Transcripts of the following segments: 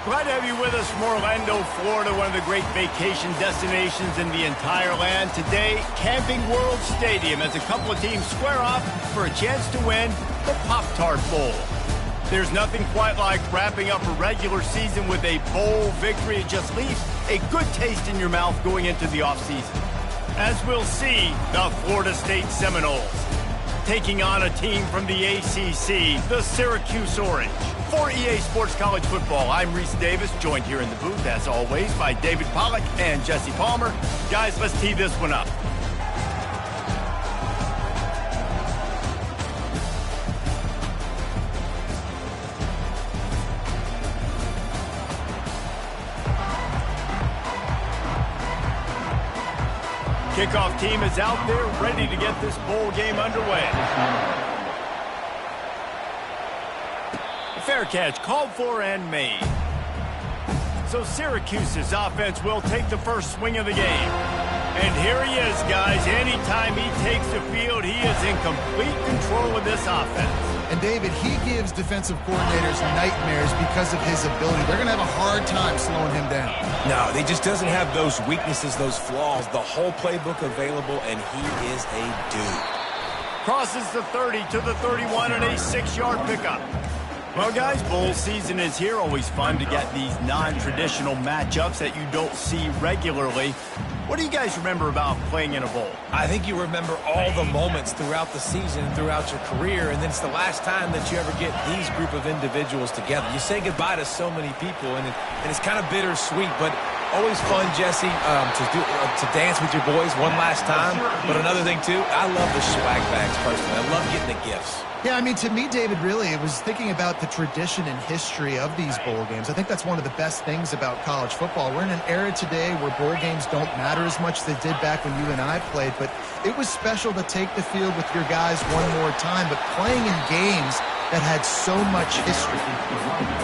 Glad to have you with us from Orlando, Florida, one of the great vacation destinations in the entire land. Today, Camping World Stadium as a couple of teams square off for a chance to win the Pop-Tart Bowl. There's nothing quite like wrapping up a regular season with a bowl victory. It just leaves a good taste in your mouth going into the offseason. As we'll see, the Florida State Seminoles taking on a team from the ACC, the Syracuse Orange. For EA Sports College Football, I'm Reese Davis, joined here in the booth, as always, by David Pollack and Jesse Palmer. Guys, let's tee this one up. Kickoff team is out there, ready to get this bowl game underway. Fair catch, called for and made. So Syracuse's offense will take the first swing of the game. And here he is, guys. Anytime he takes the field, he is in complete control of this offense. And David, he gives defensive coordinators nightmares because of his ability. They're going to have a hard time slowing him down. No, he just doesn't have those weaknesses, those flaws, the whole playbook available, and he is a dude. Crosses the 30 to the 31 and a 6-yard pickup. Well, guys, bowl season is here. Always fun to get these non-traditional matchups that you don't see regularly. What do you guys remember about playing in a bowl? I think you remember all the moments throughout the season and throughout your career, and then it's the last time that you ever get these group of individuals together. You say goodbye to so many people, and it's kind of bittersweet, but always fun, Jesse, to dance with your boys one last time. But another thing, too, I love the swag bags personally. I love getting the gifts. Yeah, I mean, to me, David, really, it was thinking about the tradition and history of these bowl games. I think that's one of the best things about college football. We're in an era today where bowl games don't matter as much as they did back when you and I played, but it was special to take the field with your guys one more time, but playing in games that had so much history.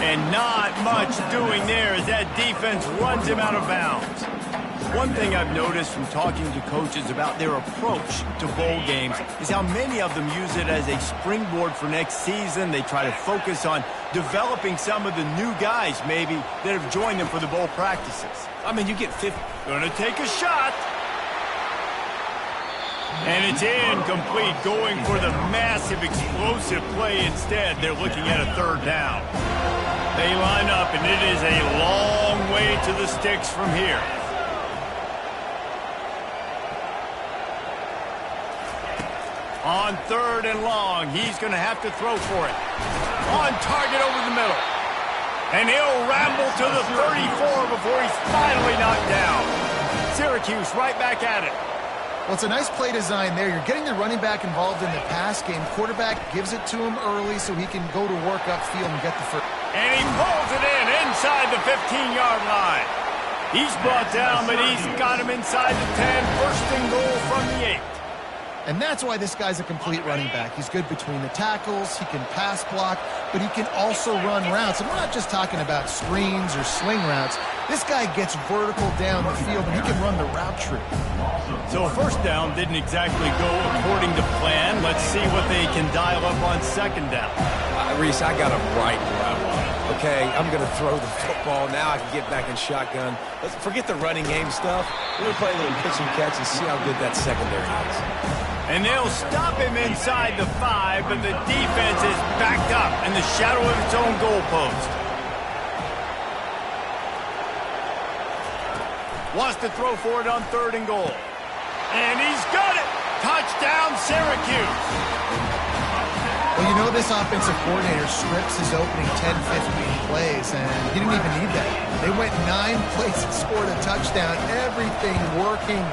And not much doing there as that defense runs him out of bounds. One thing I've noticed from talking to coaches about their approach to bowl games is how many of them use it as a springboard for next season. They try to focus on developing some of the new guys maybe that have joined them for the bowl practices. I mean, you get 50. Gonna take a shot. And it's incomplete, going for the massive explosive play instead. They're looking at a third down. They line up, and it is a long way to the sticks from here. On third and long, he's going to have to throw for it. On target over the middle. And he'll ramble to the 34 before he's finally knocked down. Syracuse right back at it. Well, it's a nice play design there. You're getting the running back involved in the pass game. Quarterback gives it to him early so he can go to work upfield and get the first. And he pulls it in inside the 15-yard line. He's brought down, but he's got him inside the 10. First and goal from the 8. And that's why this guy's a complete running back. He's good between the tackles, he can pass block, but he can also run routes. And we're not just talking about screens or sling routes. This guy gets vertical down the field, and he can run the route tree. So first down didn't exactly go according to plan. Let's see what they can dial up on second down. Reese, I got him right where I want him. Okay, I'm going to throw the football. Now I can get back in shotgun. Let's forget the running game stuff. We're going to play a little pitch and catch and see how good that secondary is. And they'll stop him inside the 5, but the defense is backed up in the shadow of its own goalpost. Wants to throw for it on third and goal. And he's got it! Touchdown, Syracuse! Well, you know this offensive coordinator scripts his opening 10, 15 plays, and he didn't even need that. They went 9 plays and scored a touchdown. Everything working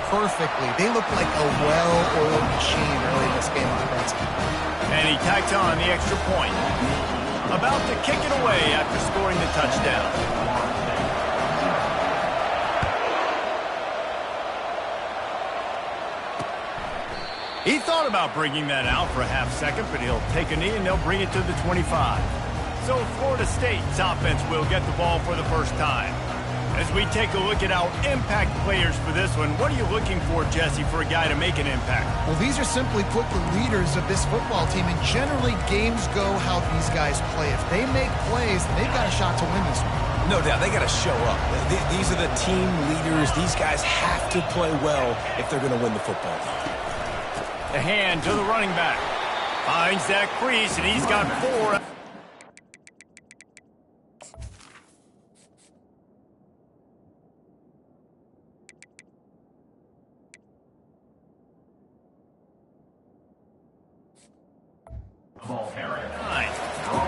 perfectly. They look like a well-oiled machine early in this game defensively. And he tacks on the extra point. About to kick it away after scoring the touchdown. He thought about bringing that out for a half second, but he'll take a knee and they'll bring it to the 25. So Florida State's offense will get the ball for the first time. As we take a look at our impact players for this one, what are you looking for, Jesse, for a guy to make an impact? Well, these are simply put the leaders of this football team, and generally games go how these guys play. If they make plays, they've got a shot to win this one. No doubt, they got to show up. These are the team leaders. These guys have to play well if they're going to win the football game. The hand to the running back. Finds that crease, and he's got 4.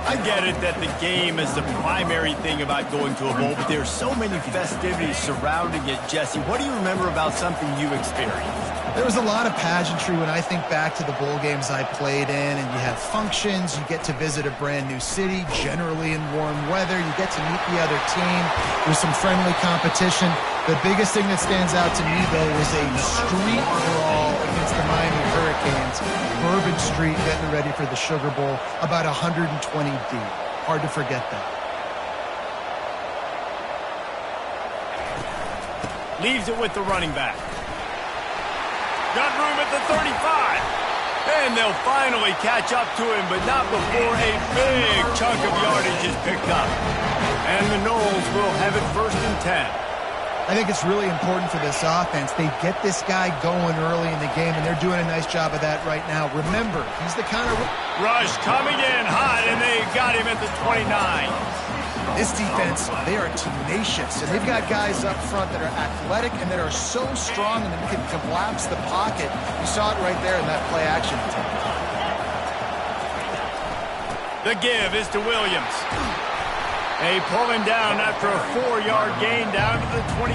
I get it that the game is the primary thing about going to a bowl, but there's so many festivities surrounding it. Jesse, what do you remember about something you experienced? There was a lot of pageantry when I think back to the bowl games I played in, and you have functions, you get to visit a brand new city, generally in warm weather, you get to meet the other team, there's some friendly competition. The biggest thing that stands out to me, though, was a street brawl against the Miami Hurricanes. Bourbon Street getting ready for the Sugar Bowl, about 120 deep. Hard to forget that. Leaves it with the running back. Got room at the 35. And they'll finally catch up to him, but not before a big chunk of yardage is picked up. And the Noles will have it 1st and 10. I think it's really important for this offense. They get this guy going early in the game, and they're doing a nice job of that right now. Remember, he's the kind of... Rush coming in hot, and they got him at the 29. This defense, they are tenacious, and they've got guys up front that are athletic and that are so strong and that can collapse the pocket. You saw it right there in that play-action attempt. The give is to Williams. They pull him down after a 4-yard gain down to the 24.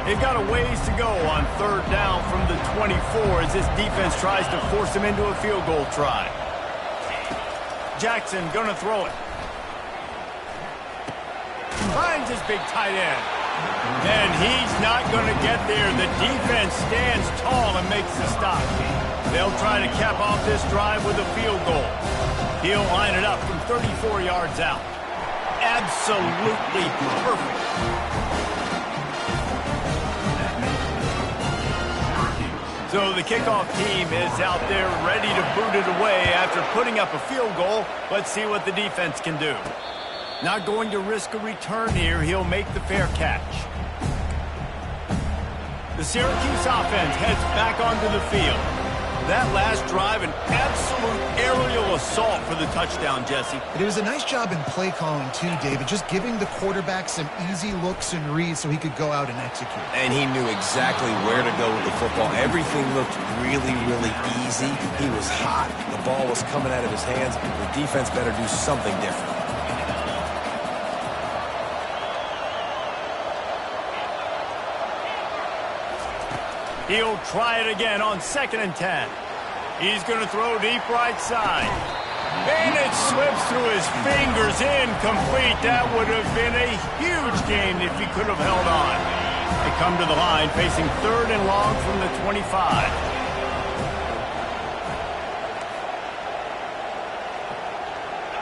They've got a ways to go on 3rd down from the 24 as this defense tries to force him into a field goal try. Jackson gonna throw it. Finds his big tight end. And he's not gonna get there. The defense stands tall and makes the stop. They'll try to cap off this drive with a field goal. He'll line it up from 34 yards out. Absolutely perfect. So the kickoff team is out there ready to boot it away after putting up a field goal. Let's see what the defense can do. Not going to risk a return here. He'll make the fair catch. The Syracuse offense heads back onto the field. That last drive, an absolute aerial assault for the touchdown, Jesse. It was a nice job in play calling, too, David, just giving the quarterback some easy looks and reads so he could go out and execute. And he knew exactly where to go with the football. Everything looked really, really easy. He was hot. The ball was coming out of his hands. The defense better do something different. He'll try it again on 2nd and 10. He's going to throw deep right side. And it slips through his fingers, incomplete. That would have been a huge gain if he could have held on. They come to the line facing 3rd and long from the 25.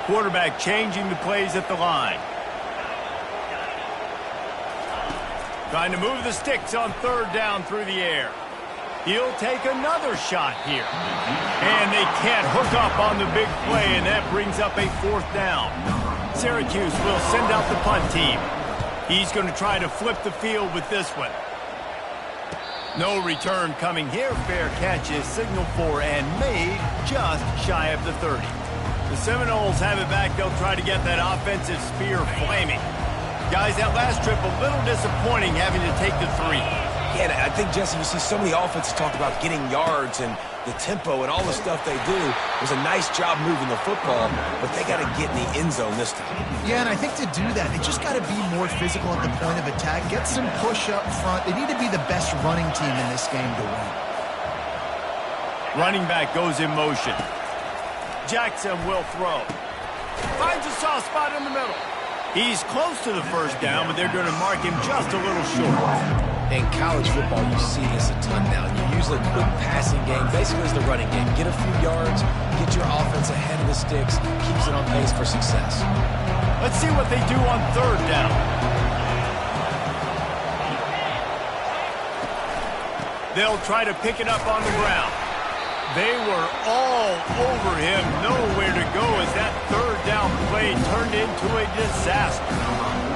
Quarterback changing the plays at the line. Trying to move the sticks on 3rd down through the air. He'll take another shot here. And they can't hook up on the big play, and that brings up a 4th down. Syracuse will send out the punt team. He's going to try to flip the field with this one. No return coming here. Fair catch is signaled for and made just shy of the 30. The Seminoles have it back. They'll try to get that offensive spear flaming. Guys, that last trip a little disappointing having to take the 3. Yeah, I think, Jesse, you see so many offenses talk about getting yards and the tempo and all the stuff they do. It was a nice job moving the football, but they got to get in the end zone this time. Yeah, and I think to do that, they just got to be more physical at the point of attack, get some push up front. They need to be the best running team in this game to win. Running back goes in motion. Jackson will throw. Finds a soft spot in the middle. He's close to the 1st down, but they're going to mark him just a little short. In college football, you see this a ton now. You use a quick passing game, basically as the running game. Get a few yards, get your offense ahead of the sticks, keeps it on pace for success. Let's see what they do on 3rd down. They'll try to pick it up on the ground. They were all over him, nowhere to go as that third down play turned into a disaster.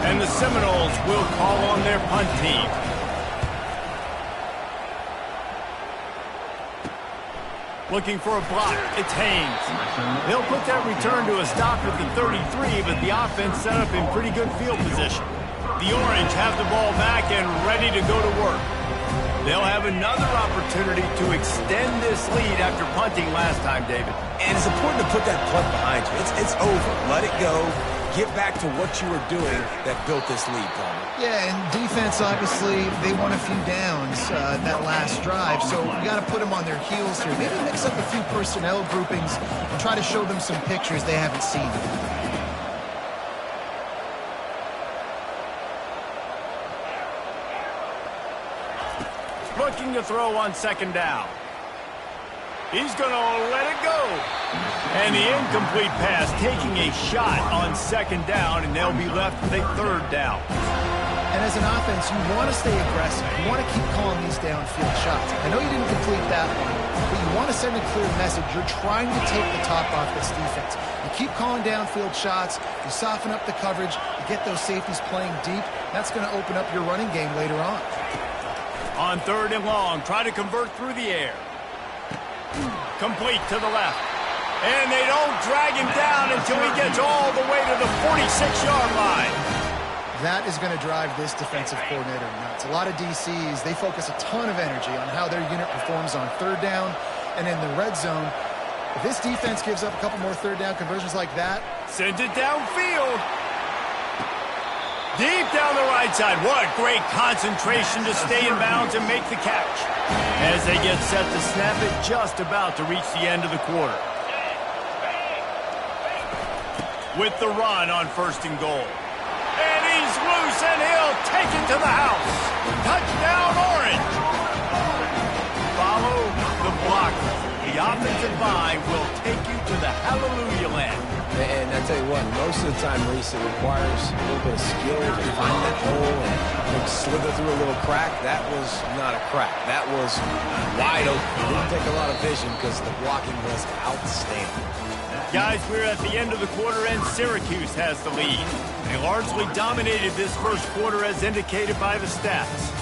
And the Seminoles will call on their punt team. Looking for a block, it's Haynes. They'll put that return to a stop at the 33, but the offense set up in pretty good field position. The Orange have the ball back and ready to go to work. They'll have another opportunity to extend this lead after punting last time, David. And it's important to put that punt behind you. It's over. Let it go. Get back to what you were doing that built this lead, Palmer. Yeah, and defense, obviously, they won a few downs that last drive, so you got to put them on their heels here. Maybe mix up a few personnel groupings and try to show them some pictures they haven't seen. Looking to throw on second down. He's going to let it go. And the incomplete pass taking a shot on second down, and they'll be left with a third down. And as an offense, you want to stay aggressive. You want to keep calling these downfield shots. I know you didn't complete that one, but you want to send a clear message. You're trying to take the top off this defense. You keep calling downfield shots. You soften up the coverage. You get those safeties playing deep. That's going to open up your running game later on. On third and long, try to convert through the air. Complete to the left. And they don't drag him down until he gets all the way to the 46-yard line. That is going to drive this defensive coordinator nuts. A lot of DCs, they focus a ton of energy on how their unit performs on third down and in the red zone. If this defense gives up a couple more third down conversions like that, sends it downfield. Deep down the right side. What great concentration to stay in bounds and make the catch. As they get set to snap it, just about to reach the end of the quarter. With the run on first and goal. And he's loose, and he'll take it to the house. Touchdown, Orange. Follow the block. The offensive line will take you to the hallelujah land. And I tell you what, most of the time, Reese, it requires a little bit of skill to find that hole and slither through a little crack. That was not a crack. That was wide open. It didn't take a lot of vision because the blocking was outstanding. Guys, we're at the end of the quarter, and Syracuse has the lead. They largely dominated this first quarter as indicated by the stats.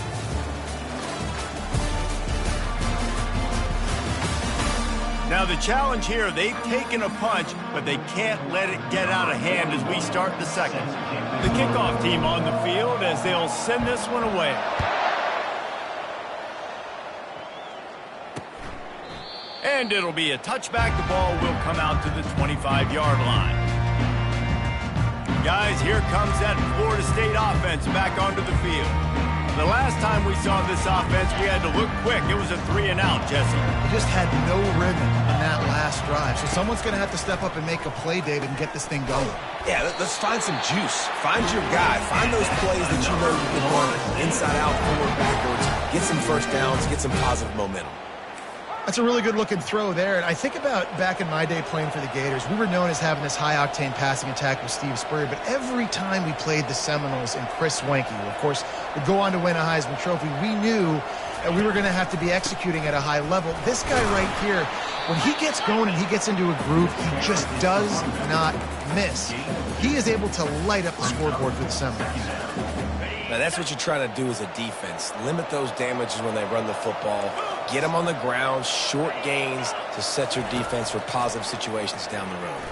Now the challenge here, they've taken a punch, but they can't let it get out of hand as we start the second. The kickoff team on the field as they'll send this one away. And it'll be a touchback. The ball will come out to the 25-yard line. Guys, here comes that Florida State offense back onto the field. The last time we saw this offense, we had to look quick. It was a 3-and-out, Jesse. They just had no rhythm in that last drive. So someone's going to have to step up and make a play, David, and get this thing going. Yeah, let's find some juice. Find your guy. Find those plays that you know you can run inside out, forward, backwards. Get some first downs. Get some positive momentum. That's a really good-looking throw there. And I think about back in my day playing for the Gators, we were known as having this high-octane passing attack with Steve Spurrier, but every time we played the Seminoles and Chris Wenke, who, of course, would go on to win a Heisman Trophy, we knew that we were going to have to be executing at a high level. This guy right here, when he gets going and he gets into a groove, he just does not miss. He is able to light up the scoreboard for the Seminoles. Now, that's what you're trying to do as a defense. Limit those damages when they run the football. Get them on the ground, short gains to set your defense for positive situations down the road.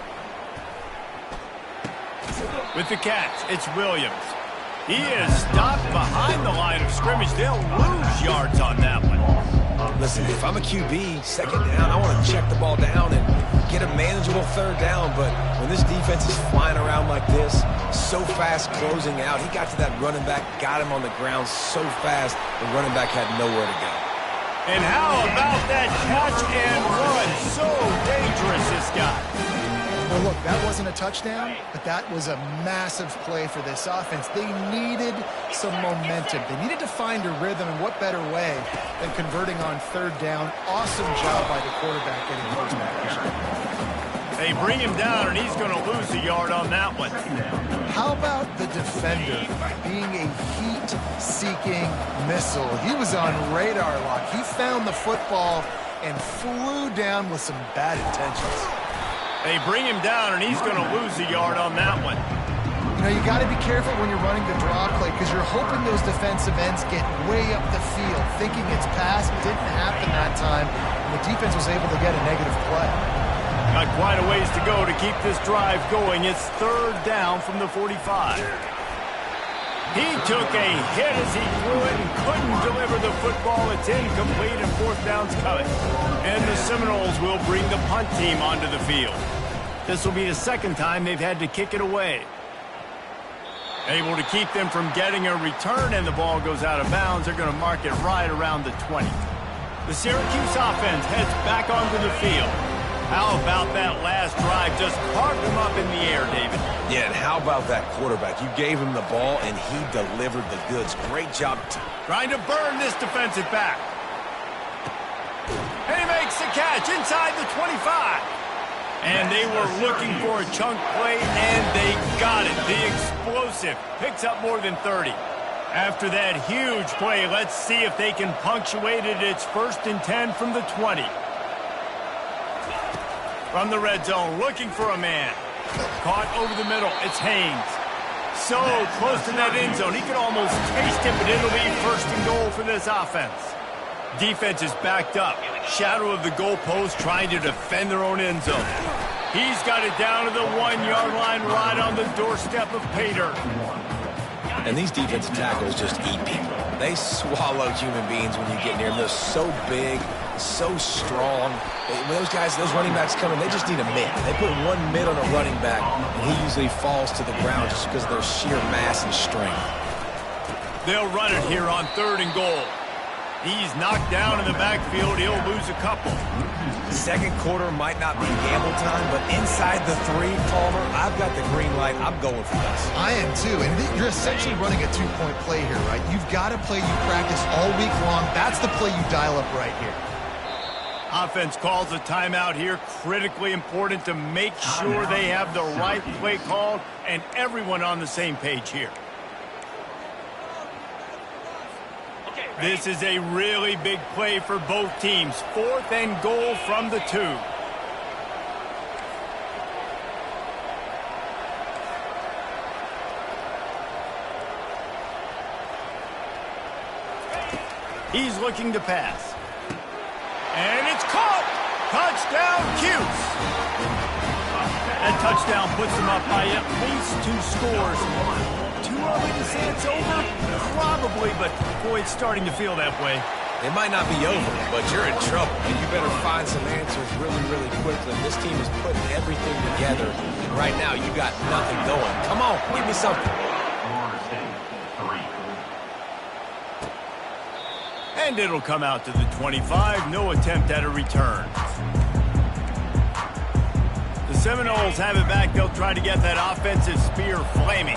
With the catch, it's Williams. He is stopped behind the line of scrimmage. They'll lose yards on that one. Listen, if I'm a QB, second down, I want to check the ball down and get a manageable third down. But when this defense is flying around like this, so fast closing out, he got to that running back, got him on the ground so fast, the running back had nowhere to go. And how about that catch and run? So dangerous, this guy. Well, look, that wasn't a touchdown, but that was a massive play for this offense. They needed some momentum. They needed to find a rhythm, and what better way than converting on third down. Awesome job by the quarterback getting close back. They bring him down, and he's going to lose a yard on that one. How about the defender being a heat-seeking missile? He was on radar lock. He found the football, and flew down with some bad intentions. They bring him down, and he's going to lose a yard on that one. You know, you got to be careful when you're running the draw play because you're hoping those defensive ends get way up the field, thinking it's pass. Didn't happen that time, and the defense was able to get a negative play. Got quite a ways to go to keep this drive going. It's 3rd down from the 45. He took a hit as he threw it and couldn't deliver the football. It's incomplete, and 4th down's coming. And the Seminoles will bring the punt team onto the field. This will be the 2nd time they've had to kick it away. Able to keep them from getting a return, and the ball goes out of bounds. They're going to mark it right around the 20. The Syracuse offense heads back onto the field. How about that last drive? Just carved them up in the air, David. Yeah, and how about that quarterback? You gave him the ball, and he delivered the goods. Great job. Trying to burn this defensive back. And he makes the catch inside the 25. And they were looking for a chunk play, and they got it. The explosive picks up more than 30. After that huge play, let's see if they can punctuate it. It's 1st and 10 from the 20. From the red zone, looking for a man. Caught over the middle. It's Haynes. So close to that end zone. He could almost taste it, but it'll be 1st and goal for this offense. Defense is backed up. Shadow of the goalpost trying to defend their own end zone. He's got it down to the 1-yard line right on the doorstep of pay dirt. And these defensive tackles just eat people. They swallow human beings when you get near them. They're so big, so strong. When those guys, those running backs come in, they just need a mid. They put one mid on a running back, and he usually falls to the ground just because of their sheer mass and strength. They'll run it here on 3rd and goal. He's knocked down in the backfield. He'll lose a couple. 2nd quarter might not be gamble time, but inside the 3, Palmer, I've got the green light. I'm going for this. I am too, and you're essentially running a 2-point play here, right? You've got a play you practice all week long. That's the play you dial up right here. Offense calls a timeout here. Critically important to make sure they have the right play called and everyone on the same page here. This is a really big play for both teams. 4th and goal from the 2. He's looking to pass. And it's caught! Touchdown, Cuse! That touchdown puts them up by at least 2 scores. Too early to say it's over? Probably, but boy, it's starting to feel that way. It might not be over, but you're in trouble. And you better find some answers really, really quickly. This team is putting everything together. And right now, you got nothing going. Come on, give me something. And it'll come out to the 25. No attempt at a return. The Seminoles have it back. They'll try to get that offensive spear flaming.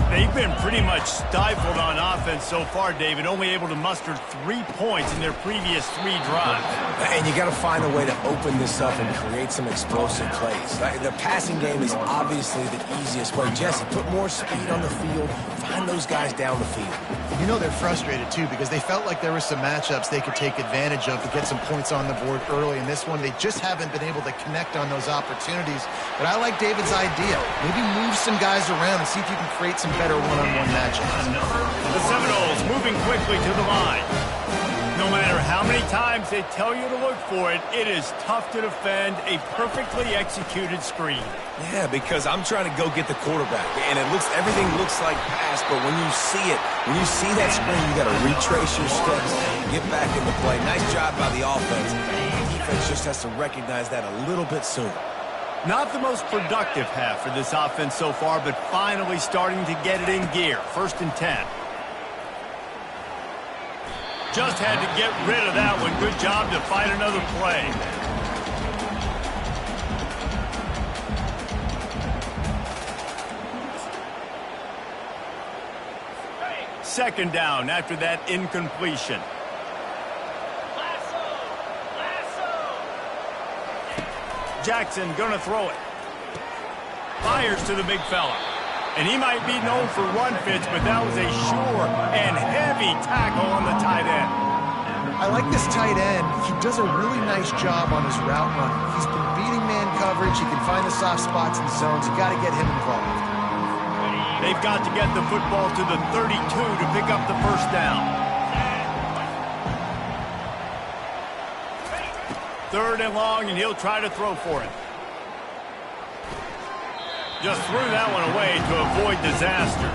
They've been pretty much stifled on offense so far, David, only able to muster 3 points in their previous 3 drives. And you got to find a way to open this up and create some explosive plays. The passing game is obviously the easiest way. Jesse, put more speed on the field. Find those guys down the field. You know they're frustrated, too, because they felt like there were some matchups they could take advantage of to get some points on the board early. In this one, they just haven't been able to connect on those opportunities. But I like David's idea. Maybe move some guys around and see if you can create some better one-on-one matchups. The Seminoles moving quickly to the line. No matter how many times they tell you to look for it, it is tough to defend a perfectly executed screen. Yeah, because I'm trying to go get the quarterback, and everything looks like pass, but when you see that screen, you got to retrace your steps, get back into play. Nice job by the offense. The defense just has to recognize that a little bit sooner. Not the most productive half for this offense so far, but finally starting to get it in gear. 1st and 10. Just had to get rid of that one. Good job to find another play. Second down after that incompletion. Jackson gonna throw it. Fires to the big fella. And he might be known for run fits, but that was a sure and heavy tackle on the tight end. I like this tight end. He does a really nice job on his route running. He's been beating man coverage. He can find the soft spots and zones. You got to get him involved. They've got to get the football to the 32 to pick up the first down. Third and long, and he'll try to throw for it. Just threw that one away to avoid disaster.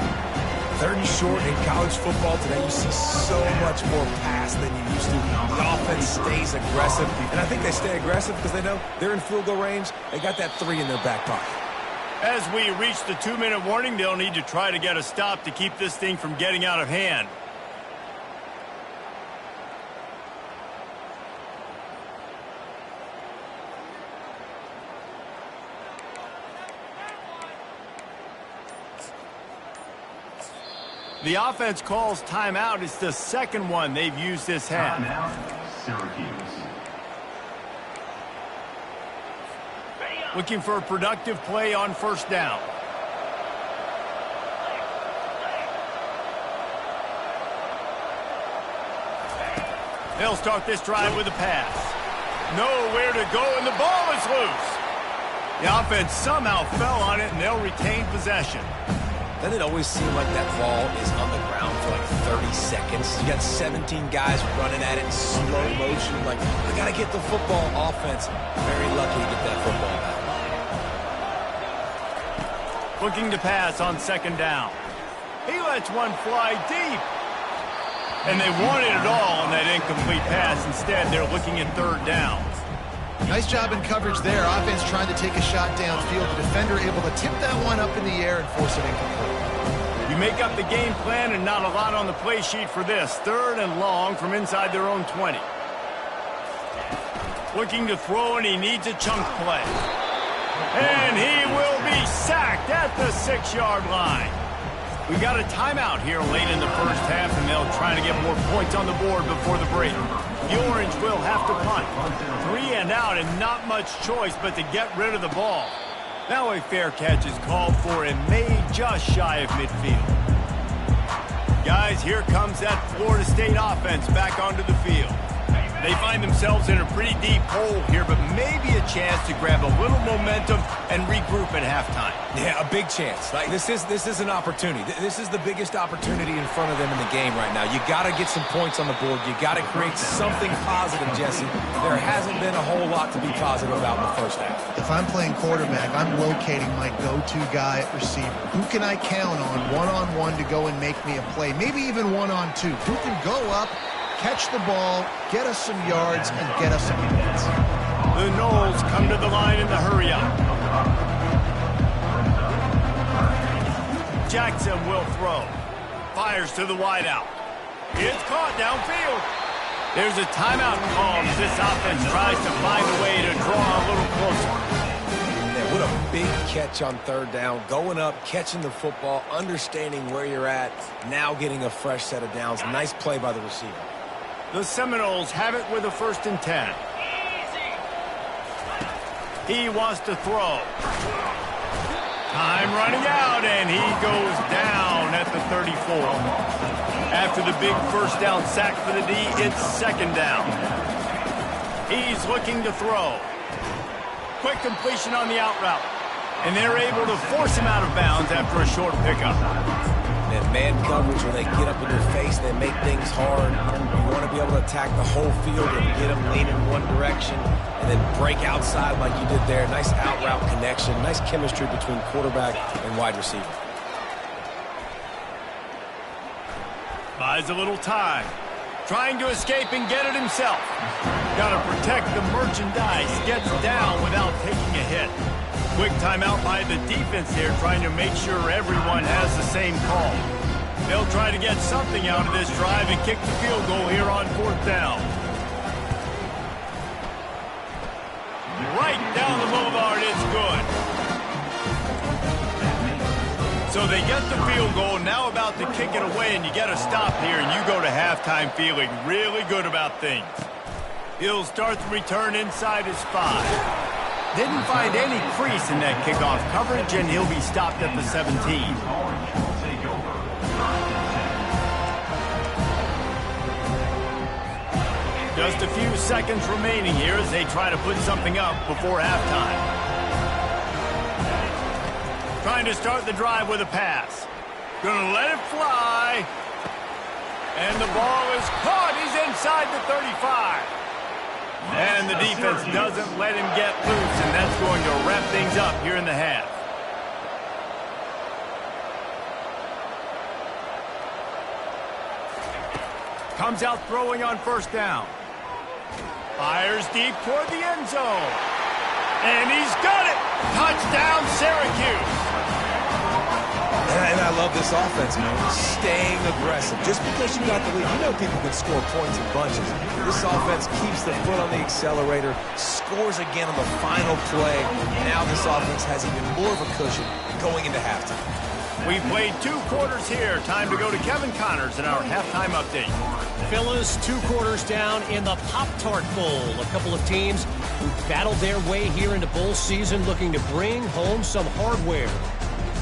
Third and short in college football today, you see so much more pass than you used to. The offense stays aggressive, and I think they stay aggressive because they know they're in field goal range. They got that 3 in their back pocket. As we reach the 2-minute warning, they'll need to try to get a stop to keep this thing from getting out of hand. The offense calls timeout. It's the second one they've used this half. Timeout, Syracuse. Looking for a productive play on first down. They'll start this drive with a pass. Nowhere to go, and the ball is loose. The offense somehow fell on it, and they'll retain possession. Doesn't it always seem like that ball is on the ground for like 30 seconds? You got 17 guys running at it in slow motion. Like, I got to get the football. Offense, very lucky to get that football back. Looking to pass on second down. He lets one fly deep. And they wanted it all on that incomplete pass. Instead, they're looking at third down. Nice job in coverage there. Offense trying to take a shot downfield. The defender able to tip that one up in the air and force it incomplete. You make up the game plan and not a lot on the play sheet for this. Third and long from inside their own 20. Looking to throw, and he needs a chunk play. And he will be sacked at the 6-yard line. We got a timeout here late in the first half, and they'll try to get more points on the board before the break. The Orange will have to punt. 3 and out, and not much choice but to get rid of the ball. Now a fair catch is called for and made just shy of midfield. Guys, here comes that Florida State offense back onto the field. They find themselves in a pretty deep hole here, but maybe a chance to grab a little momentum and regroup at halftime. Yeah, a big chance. Like this is an opportunity. This is the biggest opportunity in front of them in the game right now. You got to get some points on the board. You got to create something positive, Jesse. There hasn't been a whole lot to be positive about in the first half. If I'm playing quarterback, I'm locating my go-to guy at receiver. Who can I count on one-on-one to go and make me a play? Maybe even one-on-two. Who can go up, catch the ball, get us some yards, and get us some points. The Noles come to the line in the hurry-up. Jackson will throw. Fires to the wideout. It's caught downfield. There's a timeout called as this offense tries to find a way to draw a little closer. Yeah, what a big catch on third down. Going up, catching the football, understanding where you're at, now getting a fresh set of downs. Nice play by the receiver. The Seminoles have it with a 1st and 10. He wants to throw. Time running out, and he goes down at the 34. After the big first down sack for the D, it's 2nd down. He's looking to throw. Quick completion on the out route. And they're able to force him out of bounds after a short pickup. And man coverage, when they get up in your face, they make things hard. You want to be able to attack the whole field and get them leaning one direction and then break outside like you did there. Nice out route connection, nice chemistry between quarterback and wide receiver. Buys a little time. Trying to escape and get it himself. Got to protect the merchandise. Gets down without taking a hit. Quick timeout by the defense here, trying to make sure everyone has the same call. They'll try to get something out of this drive and kick the field goal here on 4th down. Right down the boulevard, it's good. So they get the field goal, now about to kick it away, and you get a stop here, and you go to halftime feeling really good about things. He'll start the return inside his 5. Didn't find any crease in that kickoff coverage, and he'll be stopped at the 17. Just a few seconds remaining here as they try to put something up before halftime. Trying to start the drive with a pass. Gonna let it fly. And the ball is caught. He's inside the 35. And the defense doesn't let him get loose, and that's going to wrap things up here in the half. Comes out throwing on first down. Fires deep toward the end zone. And he's got it. Touchdown, Syracuse. And I love this offense, man. Staying aggressive. Just because you got the lead, you know people can score points in bunches. This offense keeps the foot on the accelerator, scores again on the final play. Now this offense has even more of a cushion going into halftime. We've played 2 quarters here. Time to go to Kevin Connors in our halftime update. Fellas, 2 quarters down in the Pop-Tart Bowl. A couple of teams who battled their way here into bowl season looking to bring home some hardware.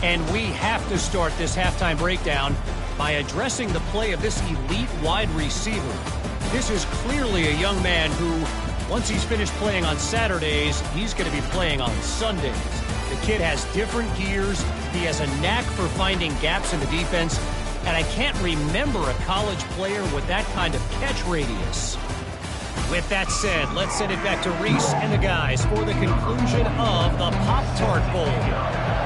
And we have to start this halftime breakdown by addressing the play of this elite wide receiver. This is clearly a young man who, once he's finished playing on Saturdays, he's going to be playing on Sundays. The kid has different gears. He has a knack for finding gaps in the defense. And I can't remember a college player with that kind of catch radius. With that said, let's send it back to Reese and the guys for the conclusion of the Pop-Tart Bowl.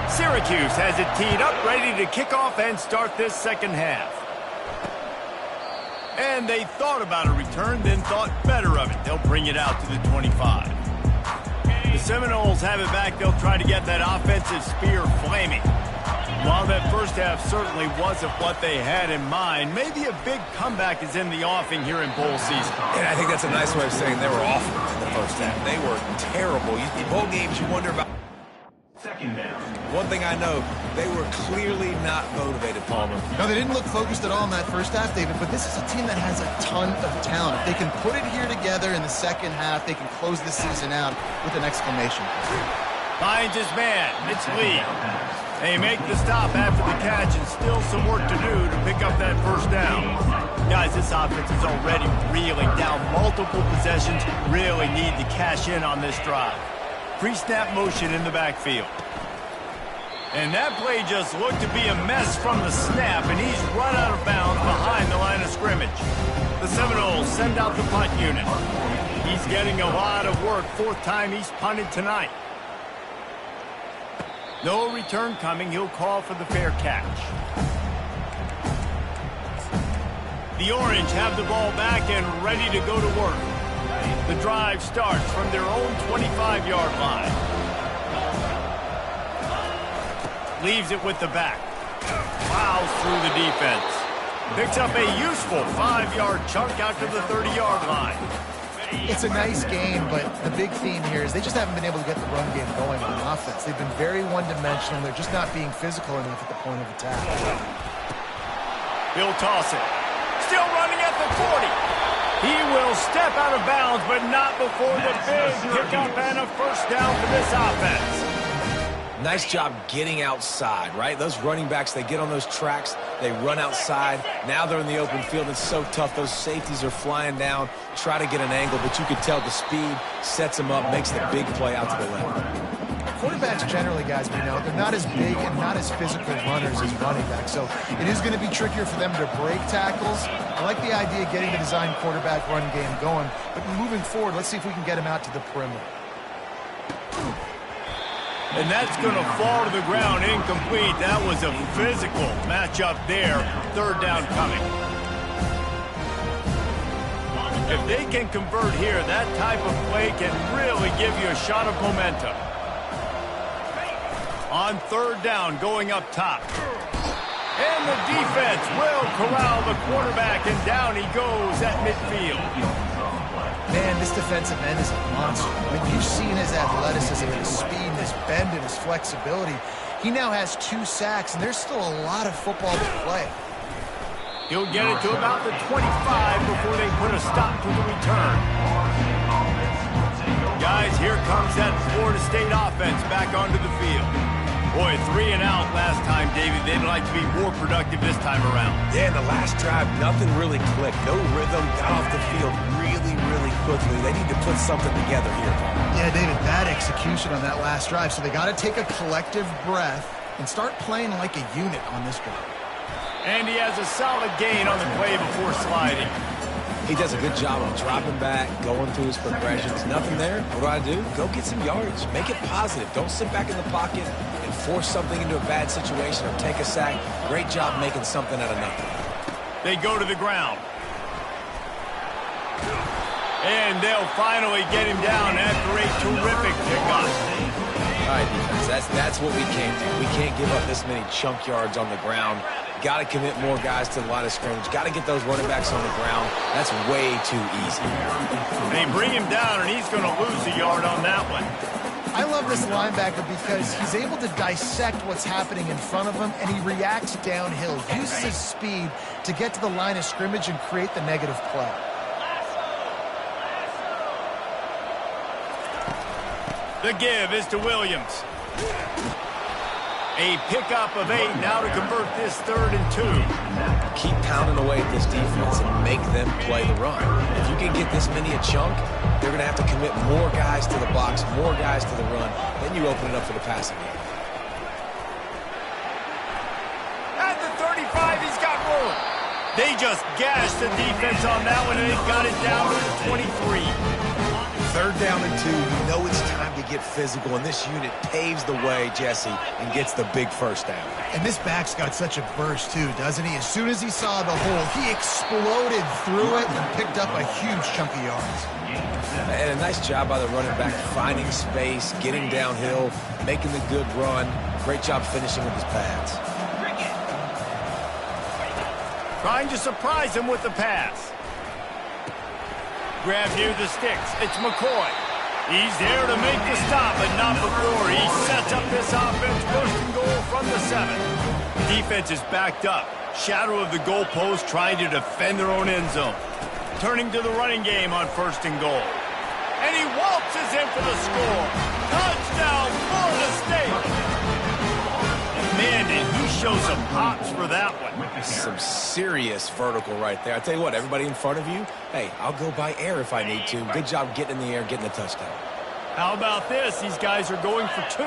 Syracuse has it teed up, ready to kick off and start this second half. And they thought about a return, then thought better of it. They'll bring it out to the 25. The Seminoles have it back. They'll try to get that offensive spear flaming. While that first half certainly wasn't what they had in mind, maybe a big comeback is in the offing here in bowl season. And I think that's a nice way of saying they were awful in the first half. They were terrible. Bowl games, you wonder about. Second down. One thing I know, they were clearly not motivated, Palmer. No, they didn't look focused at all in that first half, David, but this is a team that has a ton of talent. If they can put it here together in the second half, they can close the season out with an exclamation point. Finds his man. It's Lee. They make the stop after the catch, and still some work to do to pick up that first down. Guys, this offense is already reeling down multiple possessions. Really need to cash in on this drive. Pre-snap motion in the backfield. And that play just looked to be a mess from the snap, and he's run out of bounds behind the line of scrimmage. The Seminoles send out the punt unit. He's getting a lot of work. 4th time he's punted tonight. No return coming. He'll call for the fair catch. The Orange have the ball back and ready to go to work. The drive starts from their own 25-yard line. Leaves it with the back. Plows through the defense. Picks up a useful 5-yard chunk out to the 30-yard line. It's a nice game, but the big theme here is they just haven't been able to get the run game going on offense. They've been very one-dimensional. They're just not being physical enough at the point of attack. He'll toss it. Still running at the 40. He will step out of bounds, but not before the big pickup and a first down for this offense. Nice job getting outside, right? Those running backs, they get on those tracks, they run outside. Now they're in the open field. It's so tough. Those safeties are flying down, try to get an angle, but you can tell the speed sets them up, makes the big play out to the left. Quarterbacks generally, guys, we know, they're not as big and not as physical runners as running backs, so it is going to be trickier for them to break tackles. I like the idea of getting the design quarterback run game going, but moving forward, let's see if we can get him out to the perimeter. And that's going to fall to the ground incomplete. That was a physical matchup there. 3rd down coming. If they can convert here, that type of play can really give you a shot of momentum. On 3rd down, going up top. And the defense will corral the quarterback, and down he goes at midfield. Man, this defensive end is a monster. I mean, you've seen his athleticism and his speed and his bend and his flexibility. He now has 2 sacks, and there's still a lot of football to play. He'll get it to about the 25 before they put a stop to the return. Guys, here comes that Florida State offense back onto the field. Boy, 3 and out last time, David. They'd like to be more productive this time around. Yeah, in the last drive, nothing really clicked. No rhythm, got off the field really quickly. They need to put something together here, Paul. Yeah, David, bad execution on that last drive. So they got to take a collective breath and start playing like a unit on this drive. And he has a solid gain on the play before sliding. He does a good job of dropping back, going through his progressions. Nothing there. What do? Go get some yards. Make it positive. Don't sit back in the pocket and force something into a bad situation or take a sack. Great job making something out of nothing. They go to the ground. And they'll finally get him down after a terrific pickup. All right, defense, that's what we came to. We can't give up this many chunk yards on the ground. Got to commit more guys to the line of scrimmage. Got to get those running backs on the ground. That's way too easy. They bring him down, and he's going to lose a yard on that one. I love this linebacker because he's able to dissect what's happening in front of him, and he reacts downhill, uses his speed to get to the line of scrimmage and create the negative play. The give is to Williams. A pickup of 8 now to convert this 3rd and 2. Keep pounding away at this defense and make them play the run. If you can get this many a chunk, they're going to have to commit more guys to the box, more guys to the run. Then you open it up for the passing game. At the 35, he's got more. They just gashed the defense on that one, and they've got it down to the 23. 3rd down and 2. You know it's time to get physical, and this unit paves the way, Jesse, and gets the big 1st down. And this back's got such a burst, too, doesn't he? As soon as he saw the hole, he exploded through it and picked up a huge chunk of yards. And a nice job by the running back, finding space, getting downhill, making the good run. Great job finishing with his pads. Trying to surprise him with the pass. Grab near the sticks. It's McCoy. He's there to make the stop, but not before he sets up this offense. 1st and goal from the 7. Defense is backed up. Shadow of the goalpost, trying to defend their own end zone. Turning to the running game on 1st and goal. And he waltzes in for the score. Touchdown, Florida State. Man, did he show some hops for that one. Some serious vertical right there. I tell you what, everybody in front of you, hey, I'll go by air if I need to. Good job getting in the air, getting a touchdown. How about this? These guys are going for 2.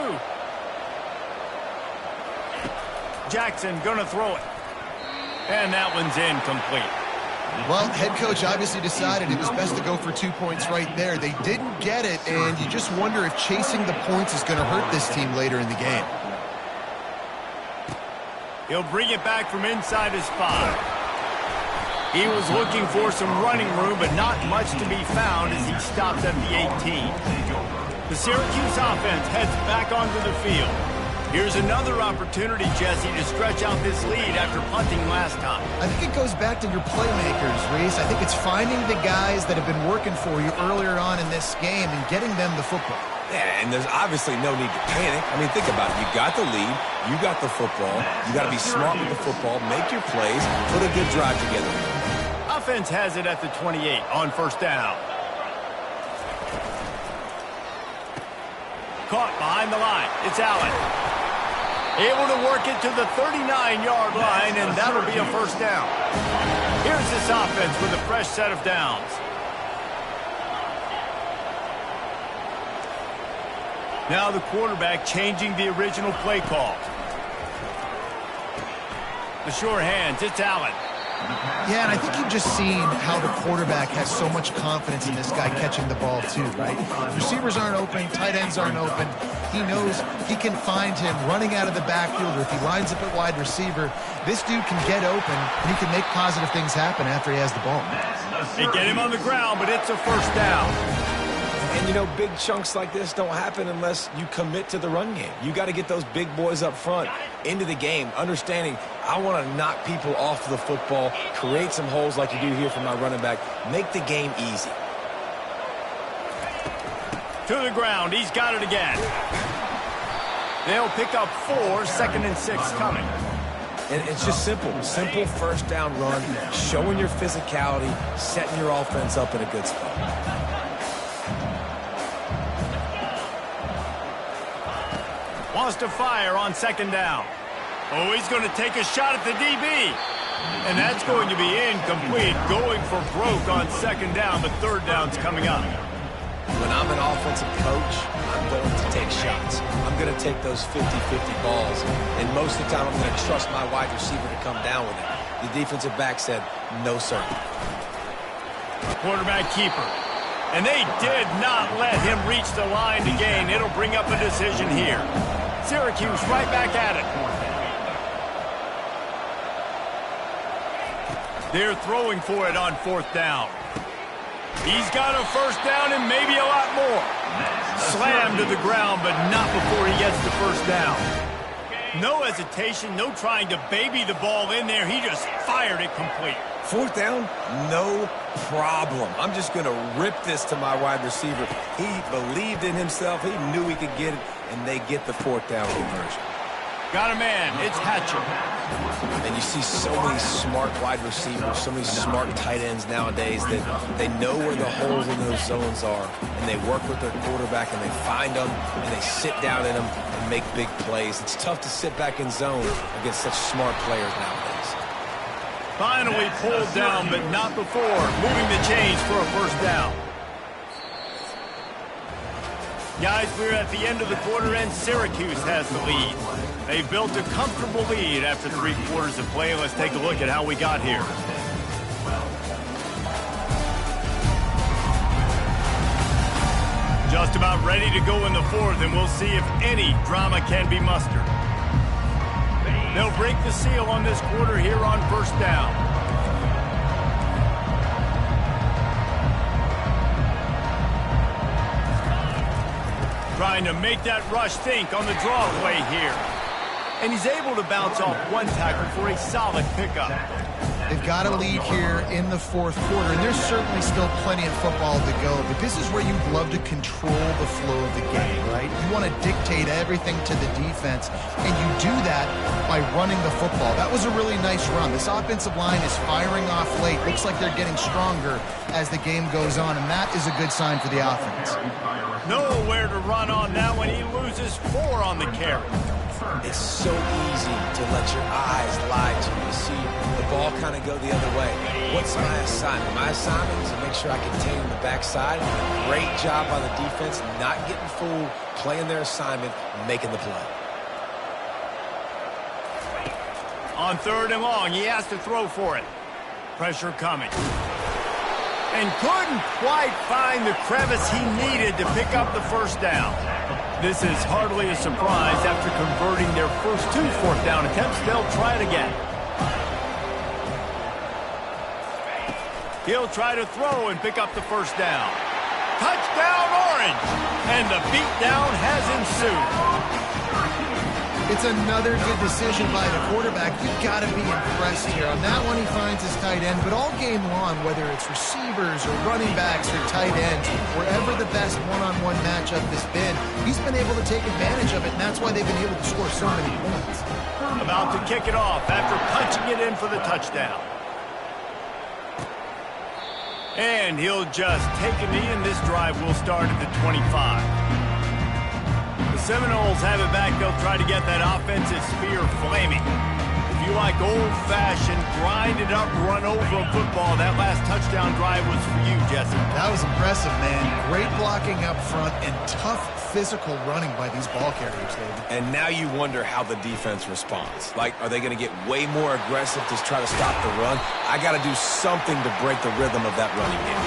Jackson gonna throw it. And that one's incomplete. Well, head coach obviously decided it was best to go for 2 points right there. They didn't get it, and you just wonder if chasing the points is going to hurt this team later in the game. He'll bring it back from inside his 5. He was looking for some running room, but not much to be found as he stops at the 18. The Syracuse offense heads back onto the field. Here's another opportunity, Jesse, to stretch out this lead after punting last time. I think it goes back to your playmakers, Reese. I think it's finding the guys that have been working for you earlier on in this game and getting them the football. Yeah, and there's obviously no need to panic. I mean, think about it. You got the lead. You got the football. You got to be smart with the football. Make your plays. Put a good drive together. Offense has it at the 28 on 1st down. Caught behind the line. It's Allen. Able to work it to the 39-yard line, and that'll be a 1st down. Here's this offense with a fresh set of downs. Now the quarterback changing the original play call. The sure hands, it's Allen. Yeah, and I think you've just seen how the quarterback has so much confidence in this guy catching the ball too, right? Receivers aren't open, tight ends aren't open. He knows he can find him running out of the backfield, or if he lines up at wide receiver, this dude can get open, and he can make positive things happen after he has the ball. They get him on the ground, but it's a 1st down. And, you know, big chunks like this don't happen unless you commit to the run game. You got to get those big boys up front into the game, understanding I want to knock people off the football, create some holes like you do here for my running back, make the game easy. To the ground. He's got it again. They'll pick up 4, 2nd and 6 coming. And it's just simple 1st down run, showing your physicality, setting your offense up in a good spot. Wants to fire on 2nd down. Oh, he's going to take a shot at the DB. And that's going to be incomplete, going for broke on second down, but third down's coming up. When I'm an offensive coach, I'm going to take shots. I'm going to take those 50-50 balls, and most of the time I'm going to trust my wide receiver to come down with it. The defensive back said, no, sir. Quarterback keeper. And they did not let him reach the line to gain. It'll bring up a decision here. Syracuse right back at it. They're throwing for it on fourth down. He's got a first down and maybe a lot more. Slammed to the ground, but not before he gets the first down. No hesitation, no trying to baby the ball in there. He just fired it complete. Fourth down, no problem. I'm just going to rip this to my wide receiver. He believed in himself. He knew he could get it, and they get the fourth down conversion. Got a man. It's Hatcher. And you see so many smart wide receivers, so many smart tight ends nowadays that they know where the holes in those zones are, and they work with their quarterback, and they find them, and they sit down in them and make big plays. It's tough to sit back in zone against such smart players nowadays. Finally pulled down, but not before. Moving the chains for a first down. Guys, we're at the end of the quarter, and Syracuse has the lead. They've built a comfortable lead after 3 quarters of play. Let's take a look at how we got here. Just about ready to go in the fourth, and we'll see if any drama can be mustered. They'll break the seal on this quarter here on first down. Trying to make that rush think on the draw play here. And he's able to bounce off one tackle for a solid pickup. They've got a lead here in the fourth quarter, and there's certainly still plenty of football to go, but this is where you'd love to control the flow of the game, right? You want to dictate everything to the defense, and you do that by running the football. That was a really nice run. This offensive line is firing off late. Looks like they're getting stronger as the game goes on, and that is a good sign for the offense. Nowhere to run on now when he loses 4 on the carry. It's so easy to let your eyes lie to you. You see the ball kind of go the other way. What's my assignment? My assignment is to make sure I contain the backside. Great job by the defense, not getting fooled, playing their assignment, making the play. On third and long, he has to throw for it. Pressure coming. And couldn't quite find the crevice he needed to pick up the first down. This is hardly a surprise. After converting their first 2 fourth down attempts, they'll try it again. He'll try to throw and pick up the first down. Touchdown, Orange! And the beatdown has ensued. It's another good decision by the quarterback. You've got to be impressed here. On that one, he finds his tight end, but all game long, whether it's receivers or running backs or tight ends, wherever the best one-on-one matchup has been, he's been able to take advantage of it, and that's why they've been able to score so many points. About to kick it off after punching it in for the touchdown. And he'll just take a knee, and this drive will start at the 25. The Seminoles have it back. They'll try to get that offensive spear flaming. If you like old-fashioned, grind-it-up, run-over football, that last touchdown drive was for you, Jesse. That was impressive, man. Great blocking up front and tough physical running by these ball carriers, David. And now you wonder how the defense responds. Like, are they going to get way more aggressive to try to stop the run? I got to do something to break the rhythm of that running game.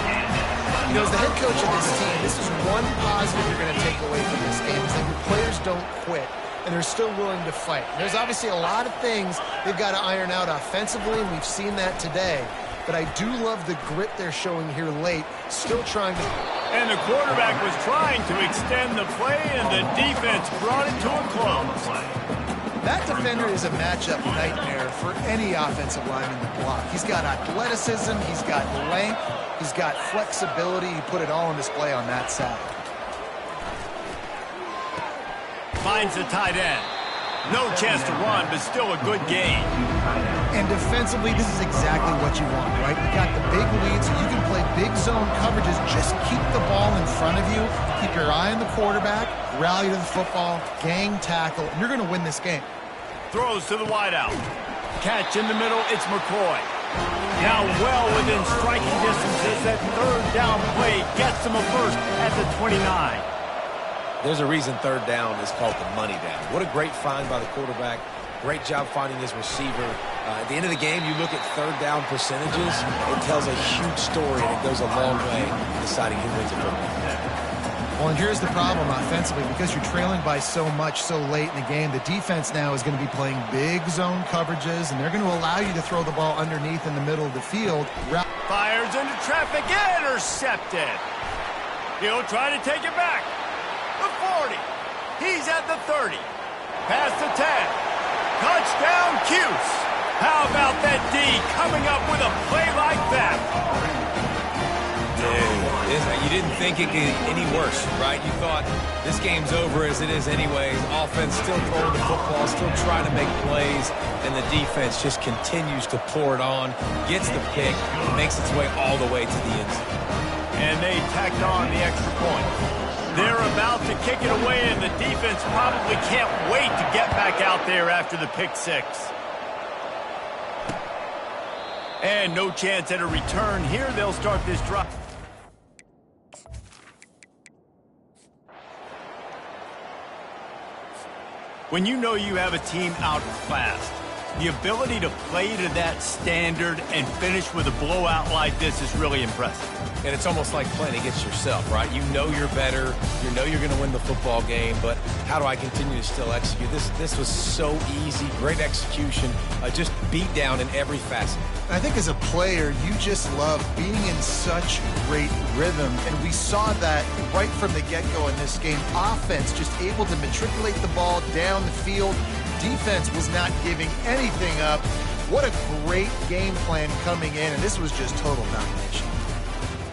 You know, as the head coach of this team, this is one positive you're going to take away from this game, is that your players don't quit, and they're still willing to fight. There's obviously a lot of things they've got to iron out offensively, and we've seen that today. But I do love the grit they're showing here late, still trying to... And the quarterback was trying to extend the play, and the defense brought it to a close. That defender is a matchup nightmare for any offensive lineman to block. He's got athleticism, he's got length, he's got flexibility. He put it all on display on that side. Finds the tight end. No chance to run, but still a good game. And defensively, this is exactly what you want, right? You got the big lead, so you can play big zone coverages. Just keep the ball in front of you. Keep your eye on the quarterback. Rally to the football. Gang tackle. And you're going to win this game. Throws to the wideout. catch in the middle. It's McCoy. Now well within striking distances. That third down play gets them a first at the 29. There's a reason third down is called the money down. What a great find by the quarterback. Great job finding his receiver. At the end of the game, you look at third down percentages. It tells a huge story, and it goes a long way in deciding who wins a football game. Well, and here's the problem offensively. Because you're trailing by so much so late in the game, the defense now is going to be playing big zone coverages, and they're going to allow you to throw the ball underneath in the middle of the field. Fires into traffic, intercepted. He'll try to take it back. The 40. He's at the 30. Past the 10. Touchdown, Cuse. How about that D coming up with a play like that? Dude, you didn't think it could get any worse, right? You thought this game's over as it is anyways. Offense still throwing the football, still trying to make plays, and the defense just continues to pour it on, gets the pick, and makes its way all the way to the end zone. And they tacked on the extra point. They're about to kick it away, and the defense probably can't wait to get back out there after the pick six. And no chance at a return here. They'll start this drive. When you know you have a team outclassed, the ability to play to that standard and finish with a blowout like this is really impressive. And it's almost like playing against yourself, right? You know you're better. You know you're going to win the football game, but how do I continue to still execute? This was so easy. Great execution. Just beat down in every facet. I think as a player, you just love being in such great rhythm, and we saw that right from the get-go in this game. Offense just able to matriculate the ball down the field. Defense was not giving anything up. What a great game plan coming in, and this was just total domination.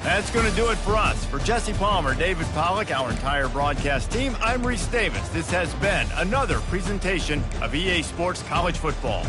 That's going to do it for us. For Jesse Palmer, David Pollack, our entire broadcast team, I'm Reese Davis. This has been another presentation of EA Sports College Football.